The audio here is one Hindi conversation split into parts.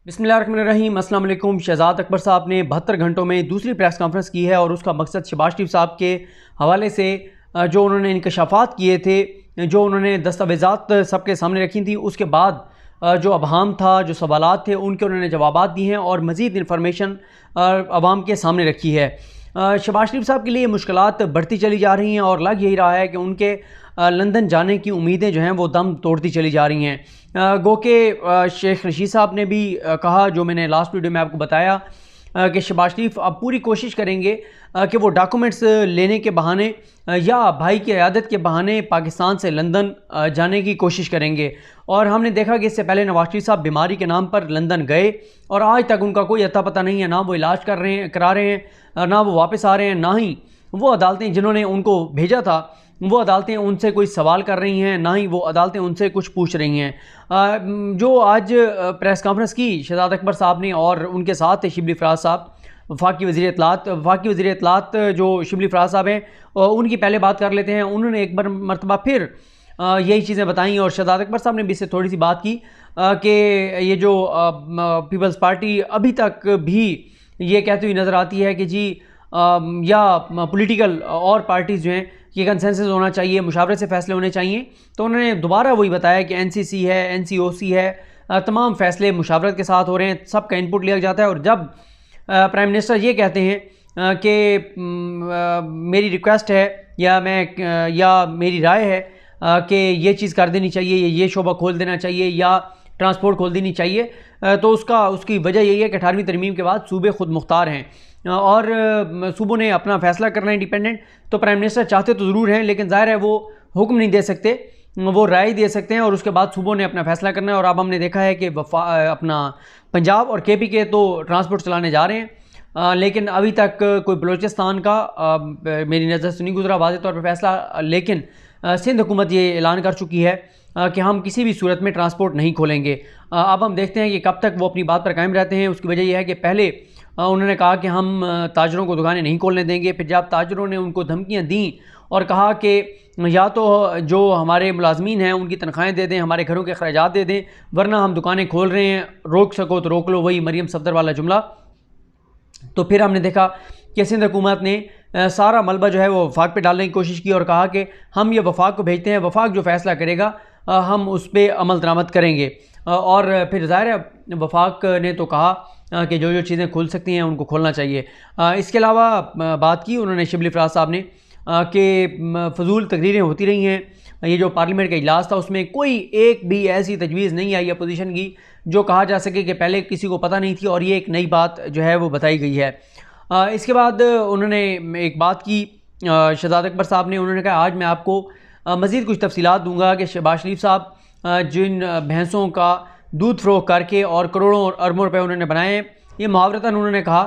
बिस्मिल्लाहिर्रहमानिर्रहीम। अस्सलाम वालेकुम। शहजाद अकबर साहब ने 72 घंटों में दूसरी प्रेस कॉन्फ्रेंस की है और उसका मकसद शहबाज शरीफ साहब के हवाले से जो उन्होंने इंकशाफात किए थे, जो उन्होंने दस्तावेज़ात सबके सामने रखी थी, उसके बाद जो अबहाम था, जो सवालात थे, उनके उन्होंने जवाबात दिए हैं और मज़ीद इन्फॉर्मेशन आवाम के सामने रखी है। शहबाज शरीफ साहब के लिए मुश्किलात बढ़ती चली जा रही हैं और लग यही रहा है कि उनके लंदन जाने की उम्मीदें जो हैं वो दम तोड़ती चली जा रही हैं। गो के शेख रशीद साहब ने भी कहा, जो मैंने लास्ट वीडियो में आपको बताया, कि शहबाज शरीफ अब पूरी कोशिश करेंगे कि वो डॉक्यूमेंट्स लेने के बहाने या भाई की क़यादत के बहाने पाकिस्तान से लंदन जाने की कोशिश करेंगे। और हमने देखा कि इससे पहले नवाज शरीफ साहब बीमारी के नाम पर लंदन गए और आज तक उनका कोई अता पता नहीं है, ना वो इलाज करा रहे हैं, ना वो वापस आ रहे हैं, ना ही वो अदालतें जिन्होंने उनको भेजा था वो अदालतें उनसे कोई सवाल कर रही हैं, ना ही वो अदालतें उनसे कुछ पूछ रही हैं। जो आज प्रेस कॉन्फ्रेंस की शहजाद अकबर साहब ने और उनके साथ थे शिबली फराज साहब, वफाकी वज़ीर इत्तलात जो शिबली फराज साहब हैं, उनकी पहले बात कर लेते हैं। उन्होंने एक बार मरतबा फिर यही चीज़ें बताई और शहजाद अकबर साहब ने भी इससे थोड़ी सी बात की कि ये जो पीपल्स पार्टी अभी तक भी ये कहती हुई नज़र आती है कि जी या पॉलिटिकल और पार्टीज़ जो हैं कि कंसेंसस होना चाहिए, मुशावरे से फ़ैसले होने चाहिए। तो उन्होंने दोबारा वही बताया कि एनसीसी है, एनसीओसी है, तमाम फ़ैसले मुशावरत के साथ हो रहे हैं, सबका इनपुट लिया जाता है। और जब प्राइम मिनिस्टर ये कहते हैं कि मेरी रिक्वेस्ट है या मेरी राय है कि ये चीज़ कर देनी चाहिए, ये शोबा खोल देना चाहिए या ट्रांसपोर्ट खोल देनी चाहिए, तो उसकी वजह यही है कि 18वीं तरमीम के बाद सूबे खुद मुख्तार हैं और सूबों ने अपना फ़ैसला करना है इंडिपेंडेंट। तो प्राइम मिनिस्टर चाहते तो ज़रूर हैं, लेकिन ज़ाहिर है वो हुक्म नहीं दे सकते, वो राय दे सकते हैं और उसके बाद सूबों ने अपना फ़ैसला करना है। और अब हमने देखा है कि अपना पंजाब और केपी के तो ट्रांसपोर्ट चलाने जा रहे हैं, लेकिन अभी तक कोई बलूचिस्तान का मेरी नज़र से नहीं गुजरा वाज़े तौर पर फ़ैसला। लेकिन सिंध हुकूमत ये ऐलान कर चुकी है कि हम किसी भी सूरत में ट्रांसपोर्ट नहीं खोलेंगे। अब हम देखते हैं कि कब तक वो अपनी बात पर कायम रहते हैं। उसकी वजह यह है कि पहले उन्होंने कहा कि हम ताजरों को दुकानें नहीं खोलने देंगे, फिर जब ताजरों ने उनको धमकियां दी और कहा कि या तो जो हमारे मुलाजमीन हैं उनकी तनख्वाहें दे दें, हमारे घरों के अखराजात दे दें, वरना हम दुकानें खोल रहे हैं, रोक सको तो रोक लो, वही मरियम सफदर वाला जुमला। तो फिर हमने देखा कि सिंध हुकूमत ने सारा मलबा जो है वो वफाक पे डालने की कोशिश की और कहा कि हम ये वफाक को भेजते हैं, वफाक जो फ़ैसला करेगा हम उस पर अमल दरामद करेंगे। और फिर ज़ाहिर है वफाक ने तो कहा कि जो जो चीज़ें खुल सकती हैं उनको खोलना चाहिए। इसके अलावा बात की उन्होंने शिबली फराज साहब ने कि फजूल तकरीरें होती रही हैं, ये जो पार्लियामेंट का इजलास था उसमें कोई एक भी ऐसी तजवीज़ नहीं आई अपोजिशन की जो कहा जा सके कि पहले किसी को पता नहीं थी और ये एक नई बात जो है वो बताई गई है। इसके बाद उन्होंने एक बात की शहजाद अकबर साहब ने, उन्होंने कहा आज मैं आपको मज़ीद कुछ तफसीलात दूंगा कि शहबाज शरीफ साहब जिन भैंसों का दूध फ़रोख्त करके और करोड़ों और अरबों रुपए उन्होंने बनाए, ये मुहावरतन उन्होंने कहा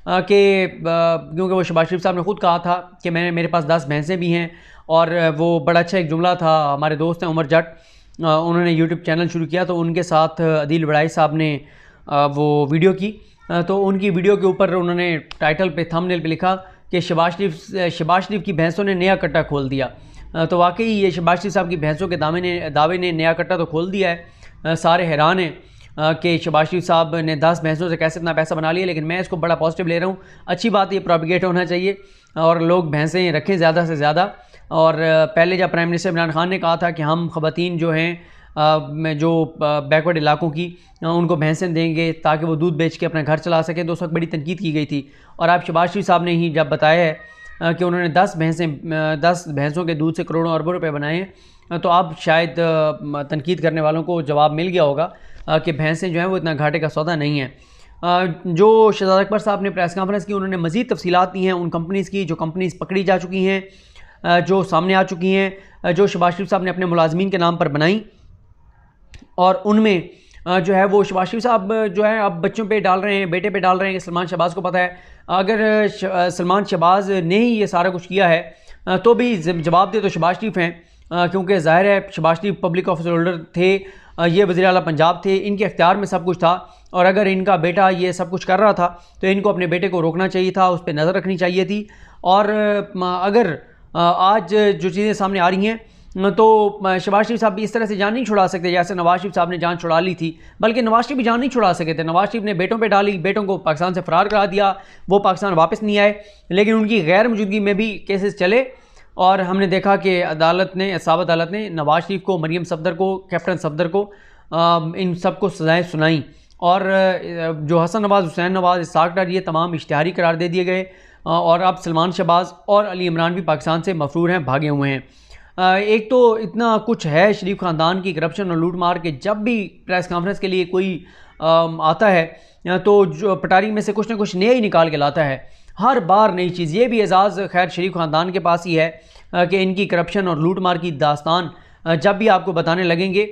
कि क्योंकि वो शहबाज शरीफ साहब ने ख़ुद कहा था कि मेरे पास 10 भैंसें भी हैं। और वो बड़ा अच्छा एक जुमला था, हमारे दोस्त हैं उमर जट, उन्होंने यूट्यूब चैनल शुरू किया तो उनके साथ अदील बड़ाई साहब ने वो वीडियो की, तो उनकी वीडियो के ऊपर उन्होंने टाइटल पे थंबनेल पे लिखा कि शहबाज शरीफ की भैंसों ने नया कट्टा खोल दिया। तो वाकई ये शहबाज शरीफ साहब की भैंसों के दावे ने नया कट्टा तो खोल दिया है। सारे हैरान हैं कि शहबाज शरीफ साहब ने 10 भैंसों से कैसे इतना पैसा बना लिया, लेकिन मैं इसको बड़ा पॉजिटिव ले रहा हूँ। अच्छी बात ये प्रोपिगेट होना चाहिए और लोग भैंसें रखें ज़्यादा से ज़्यादा। और पहले जब प्राइम मिनिस्टर इमरान खान ने कहा था कि हम ख़वातीन जो हैं जो बैकवर्ड इलाकों की उनको भैंसें देंगे ताकि वो दूध बेच के अपना घर चला सकें, तो उस वक्त बड़ी तनकीद की गई थी। और अब शहबाज शरीफ साहब ने ही जब बताया है कि उन्होंने 10 भैंसों के दूध से करोड़ों अरबों रुपए बनाए हैं, तो अब शायद तनकीद करने वालों को जवाब मिल गया होगा कि भैंसें जो हैं वो इतना घाटे का सौदा नहीं है। जो शहजाद अकबर साहब ने प्रेस कॉन्फ्रेंस की, उन्होंने मज़ीद तफसीलात दी हैं उन कंपनीज़ की जो कंपनीज़ पकड़ी जा चुकी हैं, जो सामने आ चुकी हैं, जो शहबाज शरीफ साहब ने अपने मुलाजमीन के नाम पर बनाई। और उनमें जो है वो शहबाज शरीफ साहब जो है अब बच्चों पे डाल रहे हैं, बेटे पे डाल रहे हैं कि सलमान शहबाज को पता है। अगर सलमान शहबाज ने ही ये सारा कुछ किया है तो भी जवाब दे तो शहबाज शरीफ हैं, क्योंकि ज़ाहिर है शहबाज शरीफ पब्लिक ऑफिसर होल्डर थे, ये वज़ीर आला पंजाब थे, इनके अख्तियार में सब कुछ था। और अगर इनका बेटा ये सब कुछ कर रहा था तो इनको अपने बेटे को रोकना चाहिए था, उस पर नज़र रखनी चाहिए थी। और अगर आज जो चीज़ें सामने आ रही हैं तो शहबाज शरीफ साहब भी इस तरह से जान नहीं छुड़ा सकते जैसे नवाज शरीफ साहब ने जान छुड़ा ली थी, बल्कि नवाज शरीफ भी जान नहीं छुड़ा सके थे। नवाज शरीफ ने बेटों पे डाली, बेटों को पाकिस्तान से फ़रार करा दिया, वो पाकिस्तान वापस नहीं आए, लेकिन उनकी गैर मौजूदगी में भी केसेस चले और हमने देखा कि अदालत ने, एहसाब अदालत ने नवाज शरीफ को, मरीम सफदर को, कैप्टन सफदर को, इन सब को सज़ाएँ सुनाई और जो हसन नवाज़, हुसैन नवाज़, इसाक डार, ये तमाम इश्तिहारी करार दे दिए गए और अब सलमान शहबाज और अली इमरान भी पाकिस्तान से मफरूर हैं, भागे हुए हैं। एक तो इतना कुछ है शरीफ ख़ानदान की करप्शन और लूट मार के, जब भी प्रेस कॉन्फ्रेंस के लिए कोई आता है तो जो पटारी में से कुछ ना कुछ नया ही निकाल के लाता है, हर बार नई चीज़। ये भी एजाज़ खैर शरीफ ख़ानदान के पास ही है कि इनकी करप्शन और लूट मार की दास्तान जब भी आपको बताने लगेंगे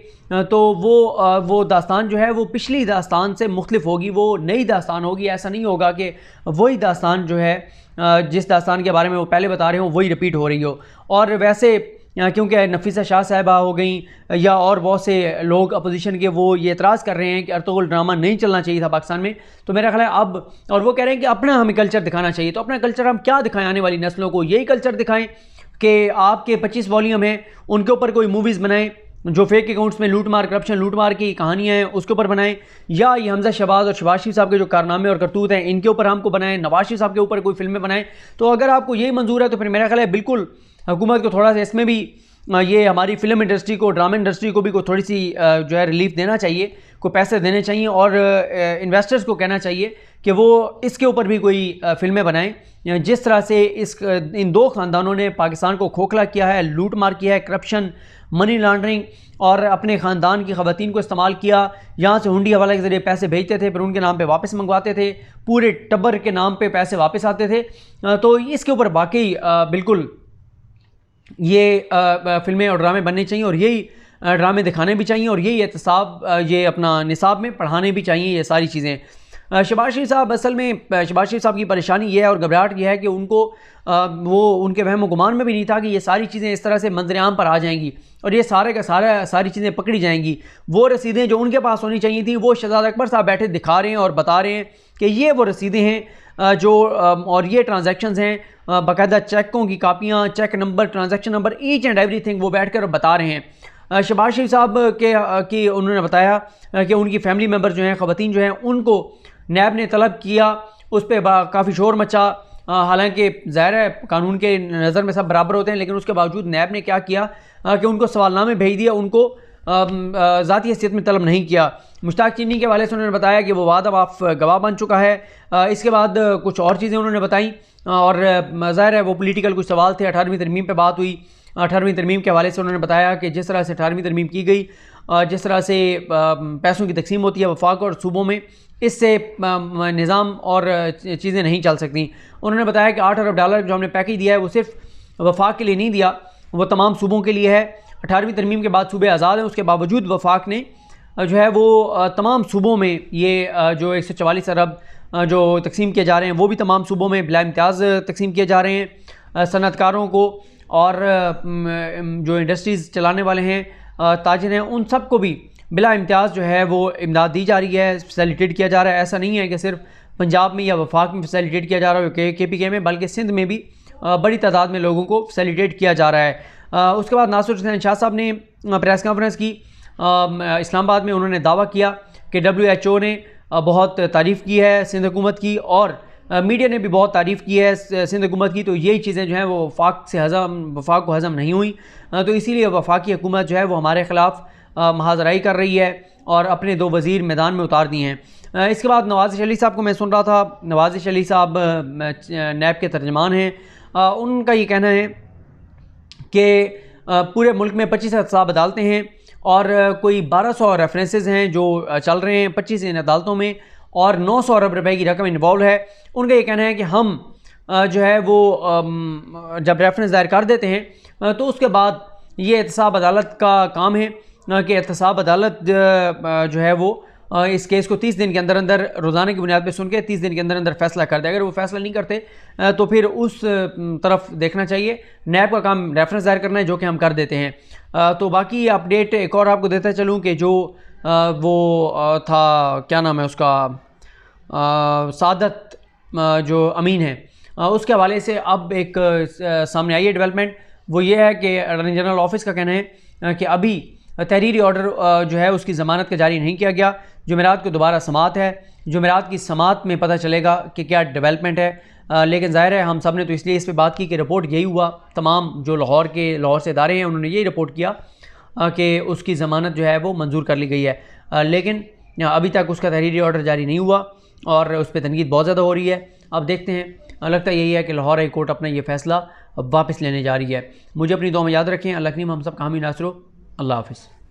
तो वो दास्तान जो है वो पिछली दास्तान से मुख्तलिफ होगी, वो नई दास्तान होगी। ऐसा नहीं होगा कि वही दास्तान जो है जिस दास्तान के बारे में वो पहले बता रहे हो वही रिपीट हो रही हो। और वैसे क्योंकि नफीसा शाह साहिबा हो गई या और बहुत से लोग अपोजिशन के, वो ये एतराज़ कर रहे हैं कि अर्तुगरुल ड्रामा नहीं चलना चाहिए था पाकिस्तान में, तो मेरा ख्याल है अब, और वो कह रहे हैं कि अपना हमें कल्चर दिखाना चाहिए। तो अपना कल्चर हम क्या दिखाएं आने वाली नस्लों को? यही कल्चर दिखाएं कि आपके 25 वॉल्यूम हैं, उनके ऊपर कोई मूवीज़ बनाएं जो फेक अकाउंट्स में लूट मार, करप्शन, लूट मार की कहानियाँ हैं उसके ऊपर बनाएं, या ये हमजा शहबाज और शहबाज शरीफ साहब के जो कारनामे और करतूत हैं इनके ऊपर हमको बनाएं, नवाज शरीफ साहब के ऊपर कोई फिल्में बनाएं। तो अगर आपको यही मंजूर है तो फिर मेरा ख्याल है बिल्कुल हुकूमत को थोड़ा सा इसमें भी, ये हमारी फिल्म इंडस्ट्री को, ड्रामा इंडस्ट्री को भी कोई थोड़ी सी जो है रिलीफ देना चाहिए, कोई पैसे देने चाहिए और इन्वेस्टर्स को कहना चाहिए कि वो इसके ऊपर भी कोई फिल्में बनाएं। जिस तरह से इन दो ख़ानदानों ने पाकिस्तान को खोखला किया है, लूट मार किया है, करप्शन, मनी लॉन्ड्रिंग और अपने ख़ानदान की ख़वातीन को इस्तेमाल किया, यहाँ से हुंडी हवाला के ज़रिए पैसे भेजते थे, फिर उनके नाम पे वापस मंगवाते थे, पूरे टब्बर के नाम पे पैसे वापस आते थे। तो इसके ऊपर वाकई बिल्कुल ये फिल्में और ड्रामे बनने चाहिए और यही ड्रामे दिखाने भी चाहिए और यही एहतसाब ये अपना निसाब में पढ़ाने भी चाहिए ये सारी चीज़ें। शहबाज शरीफ साहब, असल में शहबाज शरीफ साहब की परेशानी ये है और घबराहट ये है कि उनको वो उनके वहम गुमान में भी नहीं था कि ये सारी चीज़ें इस तरह से मंजर-ए-आम पर आ जाएंगी और ये सारे का सारी चीज़ें पकड़ी जाएंगी। वो रसीदें जो उनके पास होनी चाहिए थी वो शहजादा अकबर साहब बैठे दिखा रहे हैं और बता रहे हैं कि ये वो रसीदें हैं जो और ये ट्रांजैक्शंस हैं, बाकायदा चेकों की कापियाँ, cheque number, transaction number, each and everything वो बैठ कर बता रहे हैं। शहबाज शरीफ साहब की उन्होंने बताया कि उनकी फैमिली मेम्बर जो हैं, ख़वातीन जो हैं, उनको नैब ने तलब किया, उस पर काफ़ी शोर मचा। हालांकि ज़ाहिर है कानून के नज़र में सब बराबर होते हैं, लेकिन उसके बावजूद नैब ने क्या किया कि उनको सवालनामे भेज दिया, उनको ज़ाती हैसियत में तलब नहीं किया। मुश्ताक चीनी के वाले से उन्होंने बताया कि वो वादा माफ गवाह बन चुका है। इसके बाद कुछ और चीज़ें उन्होंने बताई और ज़ाहिर है वो पॉलिटिकल कुछ सवाल थे। 18वीं तरमीम पे बात हुई। 18वीं तरमीम के हवाले से उन्होंने बताया कि जिस तरह से 18वीं तरमीम की गई, जिस तरह से पैसों की तकसीम होती है वफाक और सूबों में, इससे निज़ाम और चीज़ें नहीं चल सकती। उन्होंने बताया कि 8 अरब डॉलर जो हमने पैकेज दिया है वो सिर्फ वफाक के लिए नहीं दिया, वो तमाम सूबों के लिए है। 18वीं तरमीम के बाद सूबे आज़ाद हैं, उसके बावजूद वफाक ने जो है वो तमाम सूबों में ये जो 144 अरब जो तकसीम किए जा रहे हैं वो भी तमाम सूबों में बिला इम्तियाज़ तकसीम किए जा रहे हैं सनअतकारों को, और जो इंडस्ट्रीज़ चलाने वाले हैं, ताजिर हैं, उन सब को भी बिला इम्तियाज़ जो है वो इमदाद दी जा रही है, फैसिलिटेट किया जा रहा है। ऐसा नहीं है कि सिर्फ पंजाब में या वफाक में फैसिलिटेट किया जा रहा है KPK में, बल्कि सिंध में भी बड़ी तादाद में लोगों को फैसिलिटेट किया जा रहा है। उसके बाद नासिर हुसैन शाह साहब ने प्रेस कॉन्फ्रेंस की इस्लामाबाद में। उन्होंने दावा किया कि WHO ने बहुत तारीफ़ की है सिंध हुकूमत की और मीडिया ने भी बहुत तारीफ़ की है सिंध हुकूमत की। तो यही चीज़ें जो हैं वो वफाक को हज़म नहीं हुई, तो इसीलिए वफाकी हुकूमत जो है वो हमारे ख़िलाफ़ महाजराई कर रही है और अपने 2 वज़ीर मैदान में उतार दिए हैं। इसके बाद नवाज़ अली साहब को मैं सुन रहा था। नवाज़ अली साहब नैब के तर्जमान हैं। उनका ये कहना है कि पूरे मुल्क में 25 एहतसाब अदालतें हैं और कोई 1200 रेफरेंसेस हैं जो चल रहे हैं 25 इन अदालतों में और 900 अरब रुपए की रकम इन्वॉल्व है। उनका ये कहना है कि हम जो है वो जब रेफरेंस दायर कर देते हैं तो उसके बाद ये एहतसाब अदालत का काम है कि एहतसाब अदालत जो है वो इस केस को 30 दिन के अंदर अंदर रोज़ाना की बुनियाद पे सुन के 30 दिन के अंदर अंदर फैसला कर दे। अगर वो फैसला नहीं करते तो फिर उस तरफ देखना चाहिए। नैब का काम रेफरेंस दायर करना है, जो कि हम कर देते हैं। तो बाकी अपडेट एक और आपको देता चलूँ कि जो वो था, क्या नाम है उसका, सादत जो अमीन है, उसके हवाले से अब एक सामने आई है डेवलपमेंट। वो ये है कि अटॉर्नी जनरल ऑफिस का कहना है कि अभी तहरीरी ऑर्डर जो है उसकी ज़मानत का जारी नहीं किया गया। जुमेरात को दोबारा समात है, जुमेरात की समात में पता चलेगा कि क्या डेवलपमेंट है। लेकिन ज़ाहिर है हम सब ने तो इसलिए इस पर बात की कि रिपोर्ट यही हुआ, तमाम जो लाहौर से इदारे हैं उन्होंने यही रिपोर्ट किया कि उसकी ज़मानत जो है वो मंजूर कर ली गई है। लेकिन अभी तक उसका तहरीरी ऑर्डर जारी नहीं हुआ और उस पर तनकीद बहुत ज़्यादा हो रही है। अब देखते हैं, लगता यही है कि लाहौर हाई कोर्ट अपना ये फ़ैसला वापस लेने जा रही है। मुझे अपनी दुआ में याद रखें। अल्लाह करीम हम सब का हामी नासरो। अल्लाह हाफ़िज़।